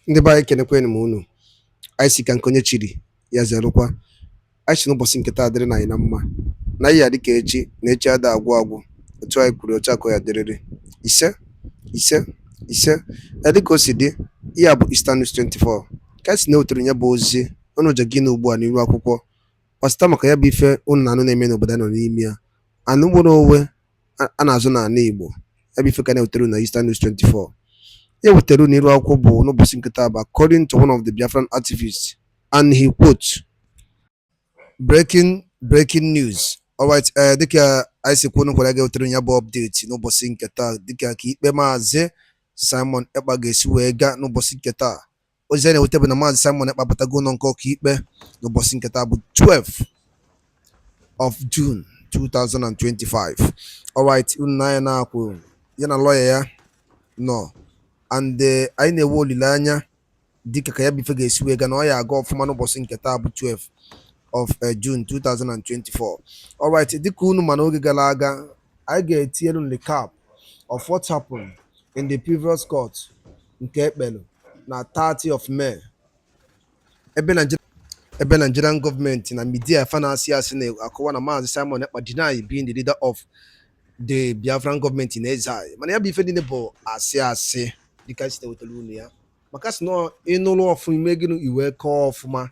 Ndị be anyị kenekwanụ m unu. Anyị si ka nke onye chiri ya zerụkwa. Anyị si n'ụbọchị nke taa dịrị na anyị na mma, na ihe ya dịka echi na echi ada agwụ agwụ. Otu anyị kwuru otu akọ ya dịrịrị. Ise ise ise. Dịka o si dị, ihe a bụ Eastern News 24 ka anyị si na-ewetara ya bụ ozi ọnụ ụjọ gị na ugbu a n'iru akwụkwọ gbasịta maka ya bụ ife unu na anụ na-eme n'obodo anyị nọ n'ime ya. Anụ nwere onwe a na-azụ n'ala Igbo, ya bụ ife ka na-ewetara na Eastern News 24. Ya wetara n'iru akwụkwọ bụ n'ụbọchị nke taa bụ according to one of the Biafran activists, and he quotes breaking news. Alright, dịka anyị si kwuo n'ụkwara ga-ewetara ya bụ update n'ụbọchị nke taa dịka ka ikpe maazị Simon Ekpa ga-esi wee gaa n'ụbọchị nke taa. Ozi a na-eweta bụ na maazị Simon Ekpa batago ụlọ nke ọkaikpe n'ụbọchị nke taa bụ 12 of June 2025. Alright, unu na-anya na-akwụ ya na lọya ya nọ, and anyị na-ewe olileanya dịka ka ya bụ ife ga-esi wee gaa na ọ ya aga ọfụma n'ụbọchị nke taa bụ 12 of June 2024. Alright, dịka unu ma n'oge gara aga, anyị ga-etinyere recap of what happened in the previous court nke ekpelu na 30 of May, ebe Nigerian gọọmenti na midia fanasi asị na-akọwa na maazị Simon Ekpa deny being the leader of the Biafran government in exile. Mana ya bụ ife niile bụ asị dịka site wetara unu ya, maka sị na ịnụrụ ọfụma ime gị iwe kọọ ọfụma,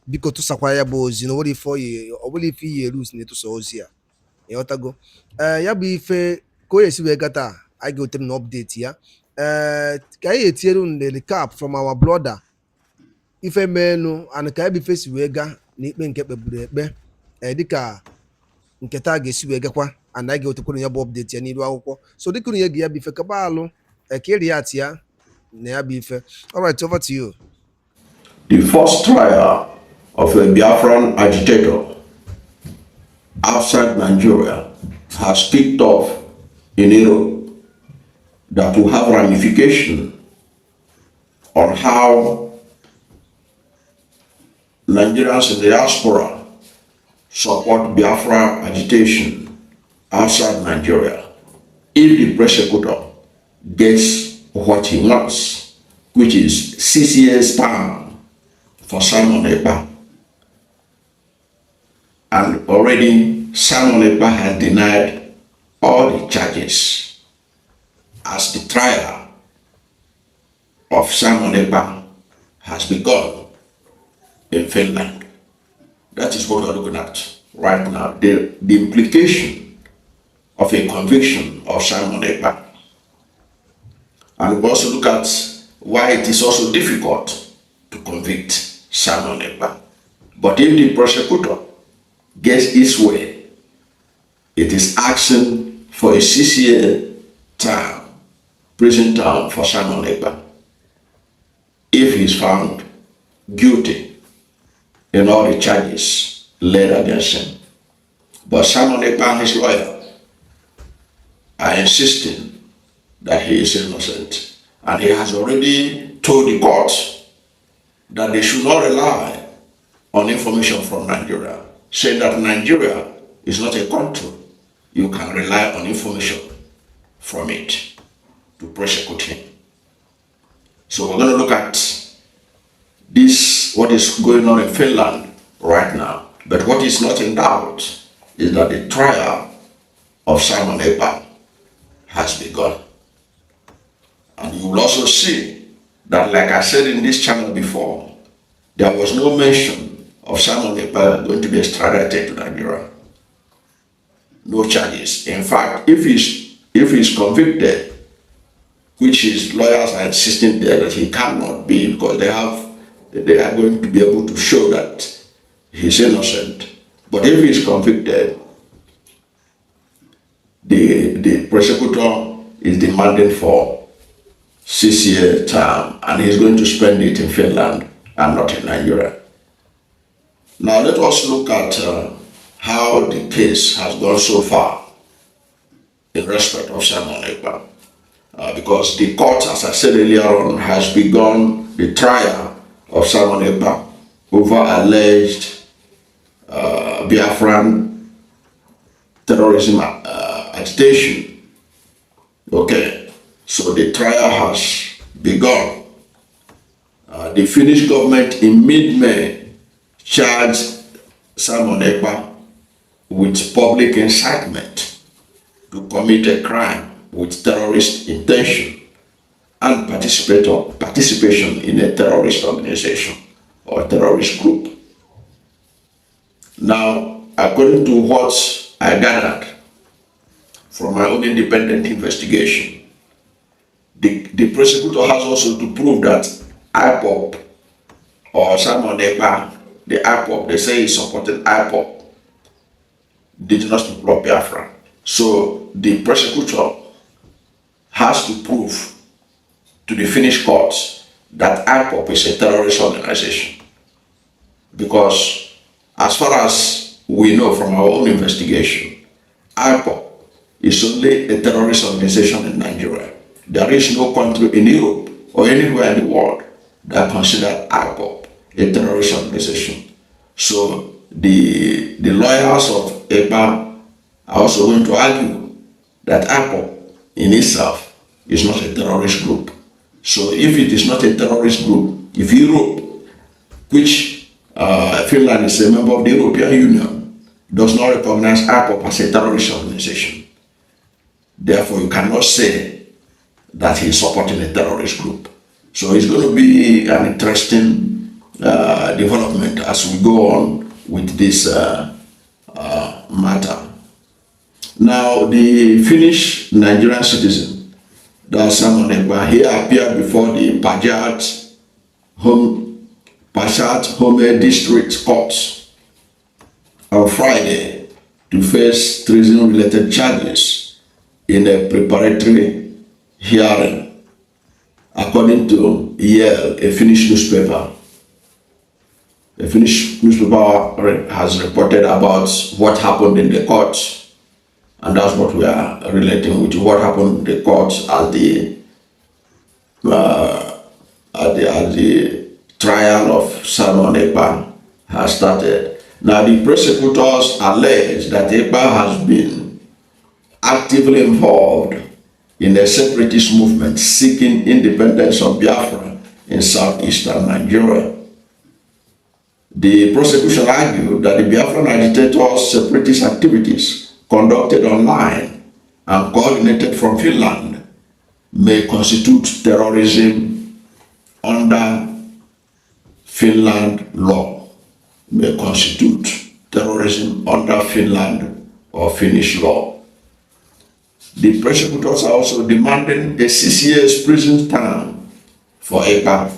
biko tụsakwa ya bụ ozi na ọbụla ife iyi erus na-etụsa ozi ya ịghọtago. Ya bụ ife ka o esi wee gata anyị ga-ewetere na update ya. Ka anyị etinyere unu the recap from our brother ife menu and ka ya bụ ife si wee gaa na ikpe nke kpeburu ekpe dịka nke taa ga-esi wee gakwa, and anyị ga-ewetekwara ya bụ update ya n'iru akwụkwọ. So dịka unu ya ga ya bụ ife kaba alụ ka react ya na ya bụ ife. Alright, over to you. The first trial of a Biafran agitator outside Nigeria has kicked off in Europe that will have ramification on how Nigerians in the diaspora support Biafra agitation outside Nigeria. If the prosecutor gets what he wants, which is 6 years term for Simon Ekpa, and already Simon Ekpa has denied all the charges as the trial of Simon Ekpa has begun in Finland. That is what we're looking at right now, the implication of a conviction of Simon Ekpa. And we also look at why it is also difficult to convict Simon Ekpa. But if the prosecutor gets his way, it is asking for a 6-year term, prison term for Simon Ekpa, if he is found guilty in all the charges laid against him. But Simon Ekpa and his lawyer are insisting that he is innocent, and he has already told the court that they should not rely on information from Nigeria, saying that Nigeria is not a country you can rely on information from it to prosecute him. So we're going to look at this, what is going on in Finland right now. But what is not in doubt is that the trial of Simon Ekpa has begun. And you will also see that, like I said in this channel before, there was no mention of Simon Ekpa going to be extradited to Nigeria. No charges. In fact, if he's convicted, which his lawyers are insisting there that he cannot be, because they are going to be able to show that he's innocent. But if he's convicted, the prosecutor is demanding for 6-year term, and he's going to spend it in Finland and not in Nigeria. Now let us look at how the case has gone so far in respect of Simon Ekpa. Because the court, as I said earlier on, has begun the trial of Simon Ekpa over alleged Biafran terrorism agitation. Okay, so the trial has begun, the Finnish government in mid-May charged Simon Ekpa with public incitement to commit a crime with terrorist intention and participation in a terrorist organization or terrorist group. Now, according to what I gathered from my own independent investigation, the prosecutor has also to prove that IPOP or Simon Ekpa, the IPOP, they say he supported IPOP, did not support Biafra. So the prosecutor has to prove to the Finnish courts that IPOP is a terrorist organization. Because as far as we know from our own investigation, IPOP is only a terrorist organization in Nigeria. There is no country in Europe or anywhere in the world that consider IPOP a terrorist organization. So the lawyers of Ekpa are also going to argue that IPOP in itself is not a terrorist group. So if it is not a terrorist group, if Europe, which Finland is a member of the European Union, does not recognize IPOP as a terrorist organization, therefore you cannot say that he is supporting a terrorist group. So it's going to be an interesting development as we go on with this matter. Now, the Finnish Nigerian citizen, that's Simon Ekpa, he appeared before the Pajat Home District Court on Friday to face treason-related charges in a preparatory hearing, according to Yale, a Finnish newspaper. A Finnish newspaper has reported about what happened in the court, and that's what we are relating with, what happened in the court at the trial of Simon Ekpa has started. Now, the prosecutors allege that Ekpa has been actively involved in a separatist movement seeking independence of Biafra in southeastern Nigeria. The prosecution argued that the Biafran agitators' separatist activities conducted online and coordinated from Finland may constitute terrorism under Finland law, may constitute terrorism under Finland or Finnish law. The prosecutors are also demanding a 6 years prison term for Ekpa.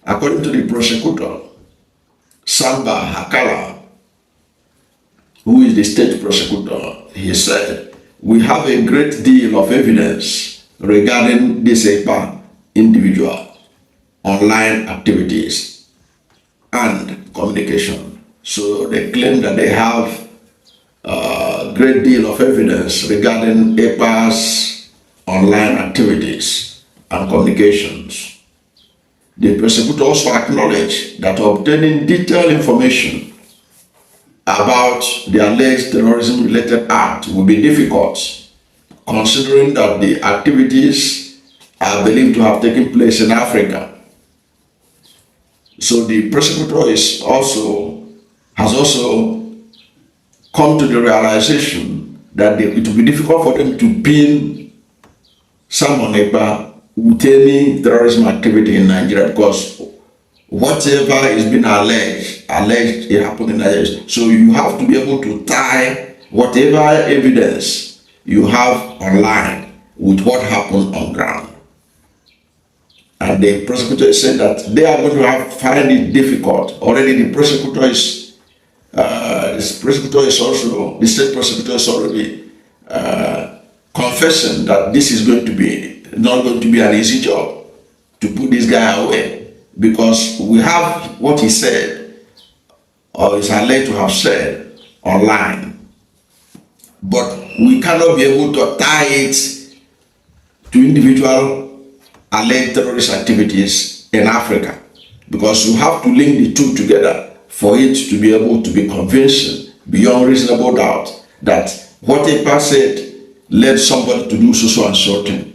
According to the prosecutor, Samba Hakala, who is the state prosecutor, he said, "We have a great deal of evidence regarding this Ekpa individual, online activities and communication." So they claim that they have a great deal of evidence regarding Ekpa's online activities and communications. The prosecutor also acknowledged that obtaining detailed information about the alleged terrorism-related act will be difficult, considering that the activities are believed to have taken place in Africa. So the prosecutor has also come to the realization that it will be difficult for them to pin Simon Ekpa with any terrorism activity in Nigeria, because whatever is being alleged it happened in Nigeria. So you have to be able to tie whatever evidence you have online with what happened on ground. And the prosecutor said that they are going to find it difficult. Already the prosecutor is also, the state prosecutor is already confessing that this is not going to be an easy job to put this guy away, because we have what he said, or is alleged to have said, online. But we cannot be able to tie it to individual alleged terrorist activities in Africa, because you have to link the two together for it to be able to be convincing beyond reasonable doubt that what Ekpa said led somebody to do so and so thing.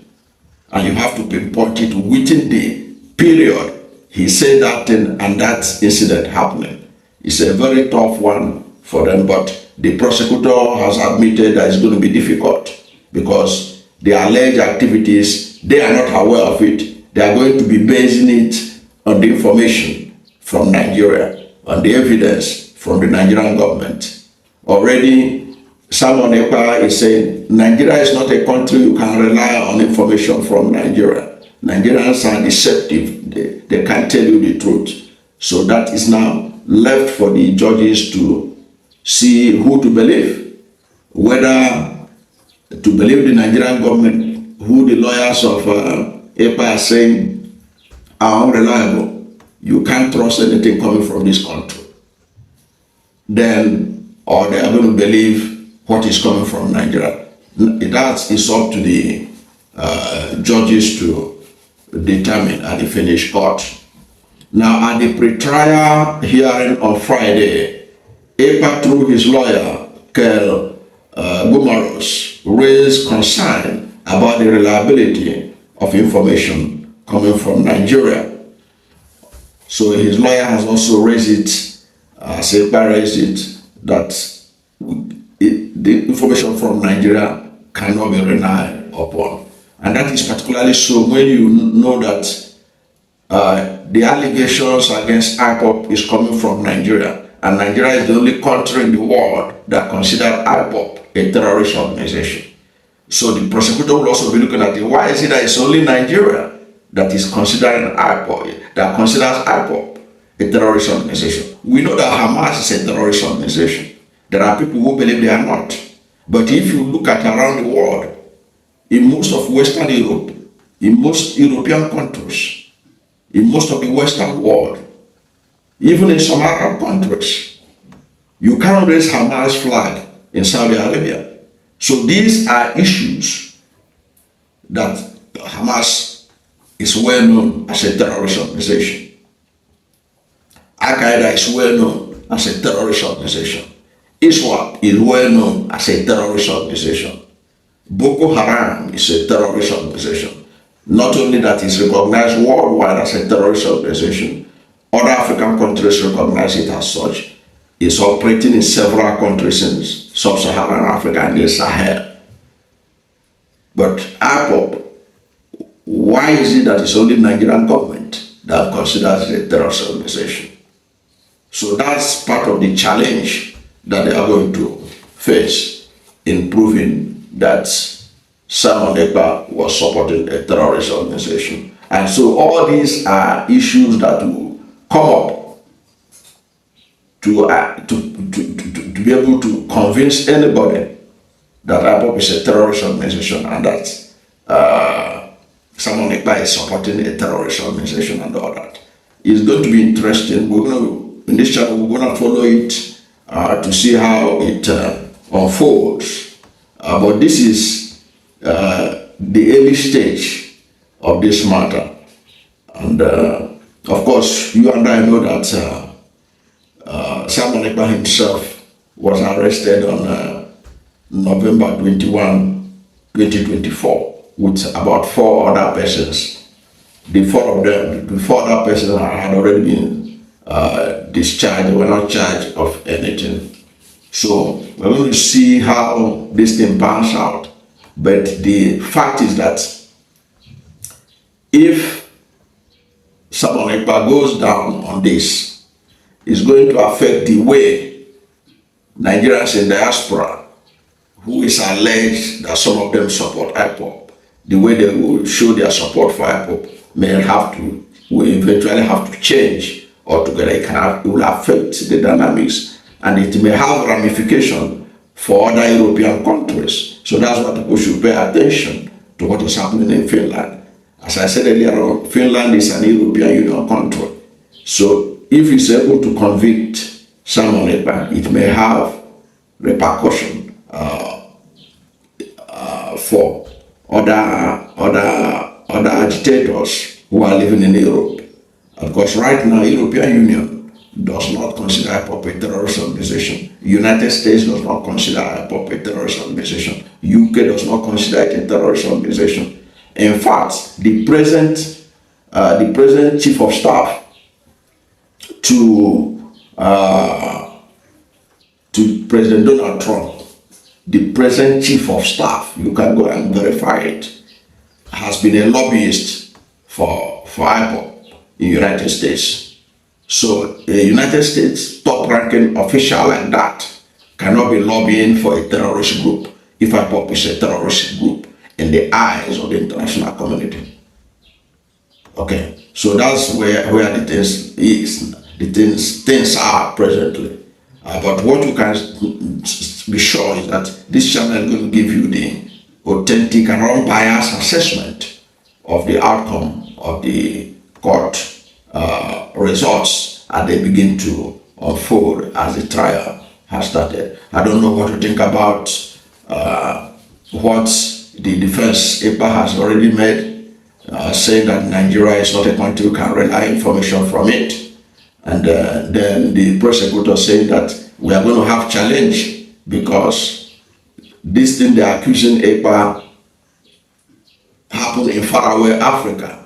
And you have to pinpoint it within the period he said that thing and that incident happening. It's a very tough one for them, but the prosecutor has admitted that it's going to be difficult because the alleged activities, they are not aware of it. They are going to be basing it on the information from Nigeria, on the evidence from the Nigerian government. Already, Simon Ekpa is saying Nigeria is not a country you can rely on information from Nigeria. Nigerians are deceptive. They can't tell you the truth. So that is now left for the judges to see who to believe. Whether to believe the Nigerian government, who the lawyers of Ekpa are saying are unreliable. You can't trust anything coming from this country. Then, or they are going to believe what is coming from Nigeria. That is up to the judges to determine at the finished court. Now, at the pre-trial hearing on Friday, Ekpa, through his lawyer, Kel Gumaros, raised concern about the reliability of information coming from Nigeria. So his lawyer has also raised it, Ekpa raised it, that the information from Nigeria cannot be relied upon. And that is particularly so when you know that the allegations against IPOB is coming from Nigeria, and Nigeria is the only country in the world that considers IPOB a terrorist organization. So the prosecutor will also be looking at it. Why is it that it's only Nigeria that is considering IPOB, that considers IPOB a terrorist organization? We know that Hamas is a terrorist organization. There are people who believe they are not. But if you look at around the world, in most of Western Europe, in most European countries, in most of the Western world, even in some Arab countries, you can't raise Hamas flag in Saudi Arabia. So these are issues that Hamas is well known as a terrorist organization. Al-Qaeda is well known as a terrorist organization. ISWAP is well known as a terrorist organization. Boko Haram is a terrorist organization. Not only that, it's recognized worldwide as a terrorist organization. Other African countries recognize it as such. It's operating in several countries in sub-Saharan Africa and the Sahel. But IPOB, why is it that it's only the Nigerian government that considers it a terrorist organization? So that's part of the challenge that they are going to face in proving that Simon Ekpa was supporting a terrorist organization. And so all these are issues that will come up to be able to convince anybody that IPOB is a terrorist organization and that Simon Ekpa is supporting a terrorist organization and all that. It's going to be interesting. In this channel, we're going to follow it to see how it unfolds. But this is the early stage of this matter. And of course, you and I know that Simon Ekpa himself was arrested on November 21, 2024, with about 4 other persons. The 4 other persons had already been discharged. They were not charged of anything. So we're going to see how this thing pans out. But the fact is that if Simon Ekpa goes down on this, it's going to affect the way Nigerians in diaspora, who is alleged that some of them support IPOB, the way they will show their support for IPOB will eventually have to change altogether. It will affect the dynamics, and it may have ramification for other European countries. So that's why people should pay attention to what is happening in Finland. As I said earlier on, Finland is an European Union country. So if he's able to convict Simon Ekpa, it may have repercussion for other agitators who are living in Europe. Because right now, European Union does not consider IPOB a terrorist organization. United States does not consider IPOB a terrorist organization. UK does not consider it a terrorist organization. In fact, the present the President Chief of Staff to President Donald Trump, the present Chief of Staff, you can go and verify it, has been a lobbyist for IPOP in the United States. So a United States top-ranking official like that cannot be lobbying for a terrorist group if IPOP is a terrorist group in the eyes of the international community. Okay, so that's where the things is, things are presently. But what you can be sure is that this channel is going to give you the authentic and unbiased assessment of the outcome of the court results as they begin to unfold as the trial has started. I don't know what to think about what the defense Ekpa has already made, saying that Nigeria is not a country you can rely information from it. And then the prosecutor saying that we are going to have challenge because this thing they are accusing Ekpa happened in faraway Africa.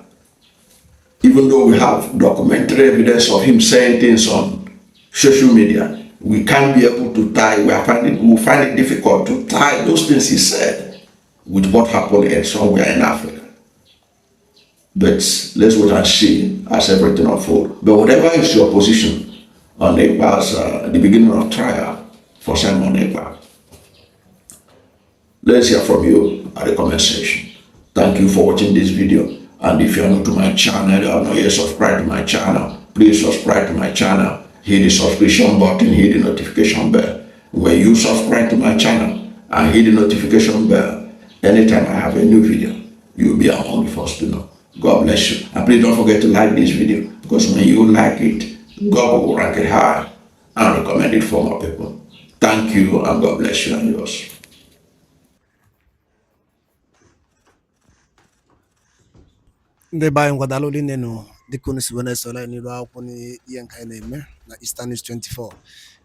Even though we have documentary evidence of him saying things on social media, we can't be able to tie, we find it difficult to tie those things he said with what happened somewhere in Africa. But let's wait and see as everything unfolds. But whatever is your position on Ekpa's, the beginning of trial for Simon Ekpa, let's hear from you at the comment section. Thank you for watching this video. And if you are new to my channel or not yet subscribed to my channel, please subscribe to my channel. Hit the subscription button, hit the notification bell. When you subscribe to my channel and hit the notification bell, anytime I have a new video, you'll be among the first to know. God bless you. And please don't forget to like this video, because when you like it, God will rank it high and recommend it for more people. Thank you, and God bless you and yours. Ndị be anyị ngwadalụ niile nụ dịka unu si wee na-esola n'iru akwụkwọ n'ihe nke anyị na-eme na Eastern News 24.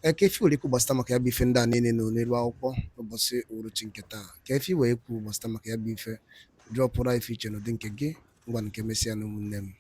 Ka efi were ikwu gbasịta maka ya bụ ife ndị a niile nụ n'iru akwụkwọ n'ụbọchị uhuruchi nke taa. Ka efi wee ikwu gbasịta maka ya bụ ife drọpụrụ ife iche n'ụdị nke gị ngwa nke mesịa na ụmụnne m.